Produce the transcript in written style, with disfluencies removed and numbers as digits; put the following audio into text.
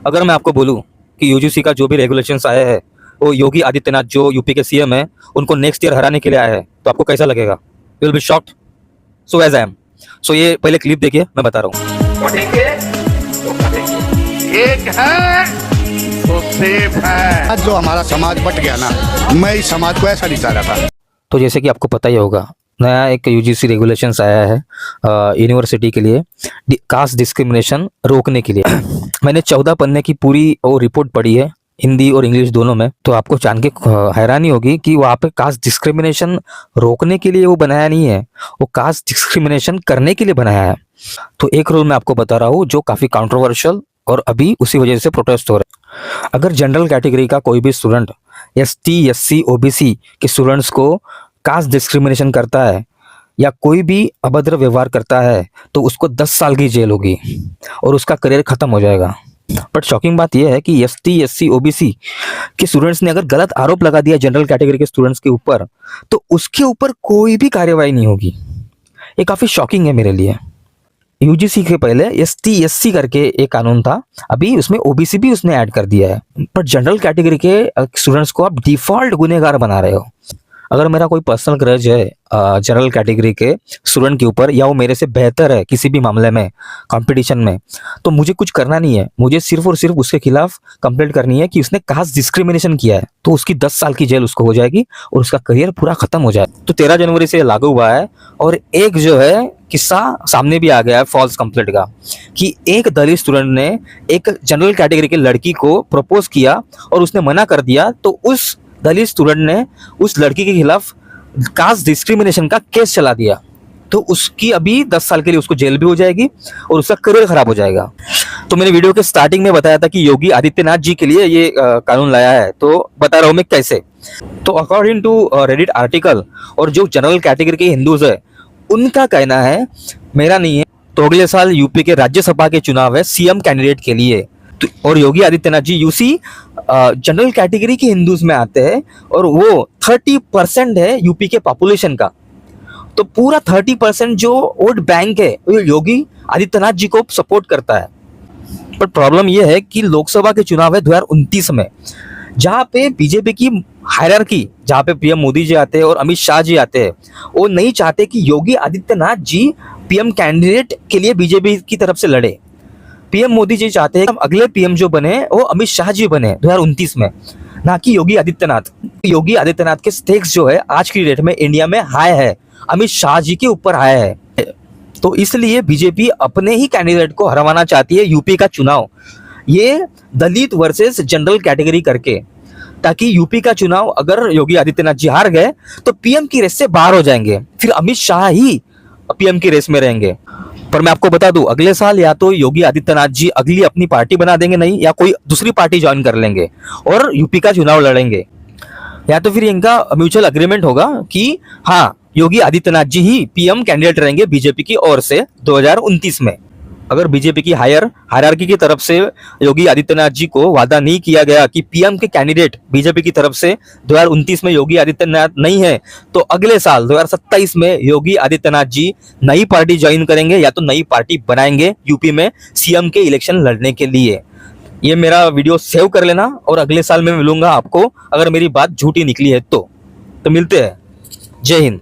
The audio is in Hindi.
अगर मैं आपको बोलूं कि यूजीसी का जो भी रेगुलेशंस आए हैं वो योगी आदित्यनाथ जो यूपी के सीएम है उनको नेक्स्ट ईयर हराने के लिए आया है, तो आपको कैसा लगेगा? You will be shocked. So as I am. So ये पहले क्लिप देखिए, मैं बता रहा हूँ। पढ़ेंगे तो पढ़ेंगे। एक है तो सेफ है। आज जो हमारा समाज बट गया ना, मैं इस समाज को ऐसा नहीं चाह रहा था। तो जैसे कि आपको पता ही होगा, नया एक यूजीसी रेगुलेशंस आया है यूनिवर्सिटी के लिए कास्ट डिस्क्रिमिनेशन रोकने के लिए। मैंने 14 पन्ने की पूरी वो रिपोर्ट पढ़ी है, हिंदी और इंग्लिश दोनों में। तो आपको जान के हैरानी होगी कि वहाँ पे कास्ट डिस्क्रिमिनेशन रोकने के लिए वो बनाया नहीं है, वो कास्ट डिस्क्रिमिनेशन करने के लिए बनाया है। तो एक रूल मैं आपको बता रहा हूँ जो काफ़ी कंट्रोवर्शियल और अभी उसी वजह से प्रोटेस्ट हो रहा है। अगर जनरल कैटेगरी का कोई भी स्टूडेंट एसटी, एससी, ओबीसी के स्टूडेंट्स को कास्ट डिस्क्रिमिनेशन करता है या कोई भी अभद्र व्यवहार करता है तो उसको 10 साल की जेल होगी और उसका करियर खत्म हो जाएगा। बट शॉकिंग बात यह है कि एसटी, एससी, ओबीसी के स्टूडेंट्स ने अगर गलत आरोप लगा दिया जनरल कैटेगरी के स्टूडेंट्स के ऊपर तो उसके ऊपर कोई भी कार्रवाई नहीं होगी। ये काफी शॉकिंग है मेरे लिए। यूजीसी के पहले एसटी, एससी करके एक कानून था, अभी उसमें ओबीसी भी उसने ऐड कर दिया है। पर जनरल कैटेगरी के स्टूडेंट्स को आप डिफॉल्ट गुनहगार बना रहे हो। अगर मेरा कोई पर्सनल ग्रज है जनरल कैटेगरी के स्टूडेंट के ऊपर या वो मेरे से बेहतर है किसी भी मामले में कंपटीशन में, तो मुझे कुछ करना नहीं है, मुझे सिर्फ और सिर्फ उसके खिलाफ कंप्लेंट करनी है कि उसने कास्ट डिस्क्रिमिनेशन किया है, तो उसकी 10 साल की जेल उसको हो जाएगी और उसका करियर पूरा खत्म हो जाएगा। तो 13 जनवरी से लागू हुआ है। और एक जो है किस्सा सामने भी आ गया है फॉल्स कंप्लेंट का, कि एक दलित स्टूडेंट ने एक जनरल कैटेगरी की लड़की को प्रपोज किया और उसने मना कर दिया, तो उस दलित स्टूडेंट ने उस लड़की के खिलाफ कास्ट डिस्क्रिमिनेशन का केस चला दिया। तो उसकी अभी 10 साल के लिए उसको जेल भी हो जाएगी और उसका करियर खराब हो जाएगा। तो मैंने वीडियो के स्टार्टिंग में बताया था कि योगी आदित्यनाथ जी के लिए ये कानून लाया है, तो बता रहा हूँ मैं कैसे। तो अकॉर्डिंग टू रेडिट आर्टिकल, और जो जनरल कैटेगरी के हिंदूज है उनका कहना है, मेरा नहीं है, तो अगले साल यूपी के राज्यसभा के चुनाव है सीएम कैंडिडेट के लिए। तो और Yogi Adityanath ji UC general category के हिंदूज में आते हैं और वो 30% है यूपी के पॉपुलेशन का। तो पूरा 30% जो वोट बैंक है वो योगी आदित्यनाथ जी को सपोर्ट करता है। पर प्रॉब्लम यह है कि लोकसभा के चुनाव है 2029 में, जहाँ पे बीजेपी की हायरार्की, जहाँ पे पीएम मोदी जी आते हैं और अमित शाह जी आते हैं, वो नहीं चाहते कि योगी आदित्यनाथ जी पीएम कैंडिडेट के लिए बीजेपी की तरफ से लड़े। पीएम मोदी जी चाहते हैं अगले पीएम जो बने वो अमित शाह जी बने 2029 में, ना कि योगी आदित्यनाथ। योगी आदित्यनाथ के स्टेक्स जो है आज की डेट में इंडिया में हाई है, अमित शाह जी के ऊपर हाई है। तो इसलिए बीजेपी अपने ही कैंडिडेट को हरवाना चाहती है यूपी का चुनाव, ये दलित वर्सेस जनरल कैटेगरी करके, ताकि यूपी का चुनाव अगर योगी आदित्यनाथ जी हार गए तो पीएम की रेस से बाहर हो जाएंगे, फिर अमित शाह ही पीएम की रेस में रहेंगे। पर मैं आपको बता दूं, अगले साल या तो योगी आदित्यनाथ जी अगली अपनी पार्टी बना देंगे, नहीं या कोई दूसरी पार्टी ज्वाइन कर लेंगे और यूपी का चुनाव लड़ेंगे, या तो फिर इनका म्यूचुअल अग्रीमेंट होगा कि हाँ योगी आदित्यनाथ जी ही पीएम कैंडिडेट रहेंगे बीजेपी की ओर से 2029 में। अगर बीजेपी की हायरार्की की तरफ से योगी आदित्यनाथ जी को वादा नहीं किया गया कि पीएम के कैंडिडेट बीजेपी की तरफ से 2029 में योगी आदित्यनाथ नहीं है, तो अगले साल 2027 में योगी आदित्यनाथ जी नई पार्टी ज्वाइन करेंगे या तो नई पार्टी बनाएंगे यूपी में सीएम के इलेक्शन लड़ने के लिए। ये मेरा वीडियो सेव कर लेना और अगले साल मैं मिलूंगा आपको अगर मेरी बात झूठी निकली है तो मिलते हैं। जय हिंद।